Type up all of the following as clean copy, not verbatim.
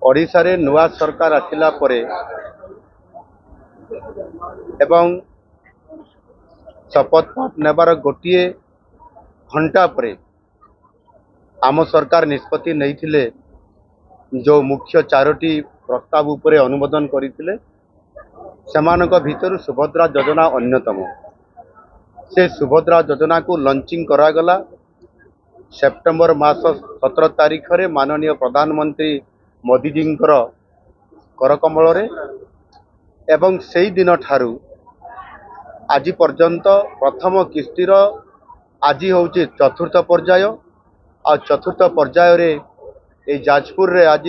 ओडिशा रे नुआ सरकार आसिला परे एवं शपथ पाठ नेबार गोटे घंटा पर आम सरकार निष्पत्ति नहीं जो मुख्य चारोटी प्रस्ताव उपरे अनुमोदन करते भितर सुभद्रा योजना अन्यतम। से सुभद्रा योजना को लॉन्चिंग करागला सेप्टेम्बर मास 17 तारीख रे माननीय प्रधानमंत्री मोदी जी करकमल रे एवं से दिन ठारू आज पर्यंत प्रथम किस्तिर आज हूँ चतुर्थ पर्याय आ चतुर्थ पर्याय रे ए जाजपुर रे आज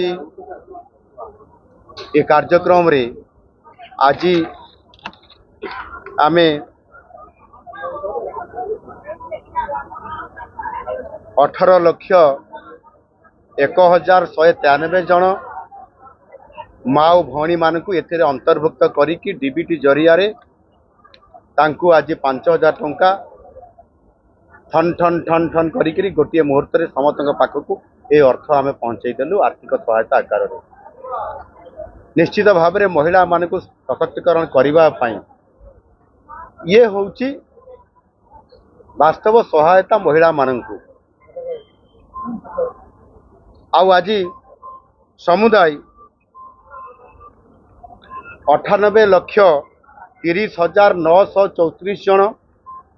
ए कार्यक्रम रे आज आमे 18,01,193 जन माँ और भौणी मान को एथे अंतर्भुक्त करी डीबीटी जरिया रे तांकू आज 5,000 टंका ठन ठन ठन ठन करी गोटे मुहूर्त रे समस्त पाखक ये अर्थ आम पहुँचईदेलु आर्थिक सहायता आकार में। निश्चित भाव में महिला मान को सशक्तिकरण करने ये हूँ वास्तव सहायता महिला मान को आज समुदाय 98,30,934 जन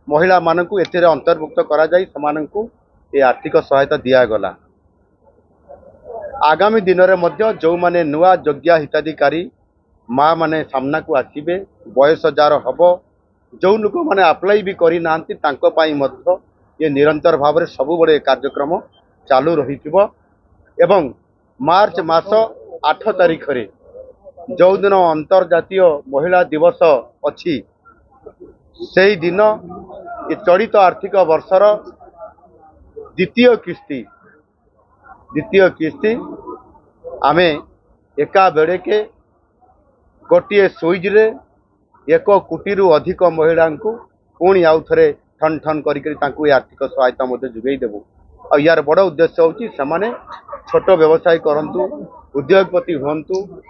महिला मान को एथे अंतर्भुक्त करा जाई समानंकु ये आर्थिक सहायता दियागला। आगामी दिन में मध्य जो माने नुआ योग्य हिताधिकारी माँ माने सामना को आसीबे बयस जार हम जो लोक मैंने आप्लाई भी करना ये निरंतर भाव में सबुबले कार्यक्रम चालू रही एवं मार्च मास 8 तारीख रे जो दिन अंतर्जातीय महिला दिवस अच्छी से दिन ये चलित आर्थिक वर्षर द्वितीय किस्ती आमे एका बेड़े के गोटे सुइज रे 1 कोटी रु अधिक महिला को पुणी आउ थे ठन ठन करी आर्थिक सहायता जोगई देबू। और यार बड़ उद्देश्य हूँ से छोट व्यवसाय करंतु उद्योगपति हूँ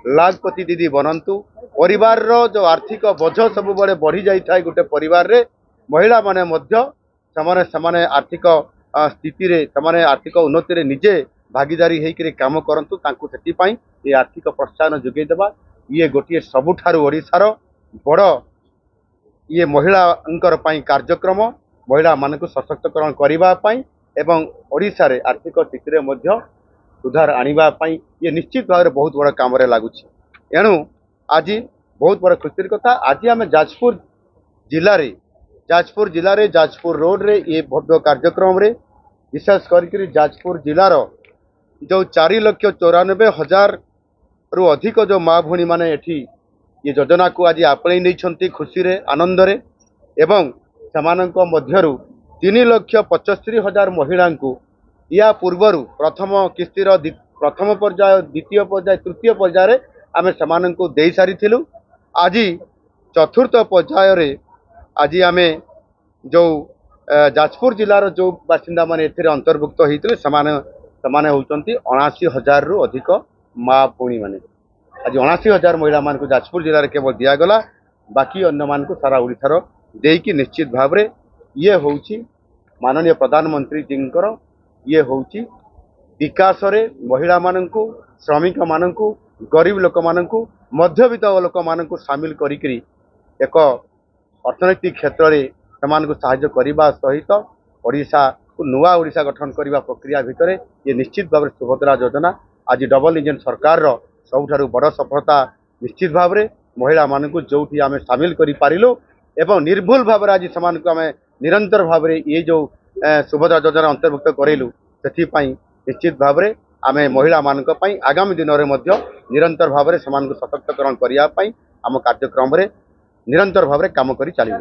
लाखपति दीदी बनतु परिवार रो जो आर्थिक बोझ सब बड़े बढ़ी जाए गोटे परिवार रे महिला माने समाने आर्थिक स्थिति रे समाने आर्थिक उन्नति रे निजे भागीदारी होकर काम करंतु तांकु सेटिपाई ये आर्थिक प्रोत्साहन जोगई देबा ये गोटे सबुठारु ओडिशार बड़ ये महिला कार्यक्रम महिला मान को सशक्तिकरण करने एवं ओडिशा रे आर्थिक स्थिति रे मध्य सुधार आने ये निश्चित भाव में बहुत बड़ा काम लगुच। एणु आज बहुत बड़ा खुशी कथा आज आम जाजपुर जिले रे जाजपुर रोड रे ये भव्य कार्यक्रम रे विशेष कर जाजपुर जिलार जो 4,94,000 रु अधिक जो माँ भौणी माने एठी ये योजना को आज आपणे नहीं खुशी रे आनंद रे एवं समानक मध्यरु 3,75,000 महिला को या पूर्वर प्रथम किस्तिर प्रथम पर्याय द्वितीय पर्याय तृतीय पर्याय आम से दे सारी आज चतुर्थ पर्याय रे आज आम जो जाजपुर जिलार जो बासिंदा माने एथिरे अंतर्भुक्त होते समाने होउचंती 79,000 रु अधिक माँ भौणी माने आज 79,000 महिला मान को जाजपुर जिले में केवल दिगला बाकी अन्य मान को सारा ओडिशार देकी निश्चित भाव में ये हूँ माननीय प्रधानमंत्री जी ये हूँ विकास रे महिला मान को श्रमिक मान को गरीब लोक मान को मध्यवित्त लोक मान को सामिल करी एक अर्थनैतिक क्षेत्र में से साहाय्य करने सहित ओडिशा को नुआ ओडिशा गठन करने प्रक्रिया भितर ये निश्चित भाव में सुभद्रा योजना आज डबल इंजन सरकार सबुठारु बड़ सफलता निश्चित भाव में महिला मान को जो आम सामिल कर पारिलु एवं निर्भुल भाव में आज से आम निरंतर भाव में ये जो सुभद्रा योजना अंतर्भुक्त करेलु से निश्चित भाव में आम महिला मान आगामी दिन में निरंतर भाव में सशक्तिकरण करने आम कार्यक्रम निरंतर भाव में काम कर चलू।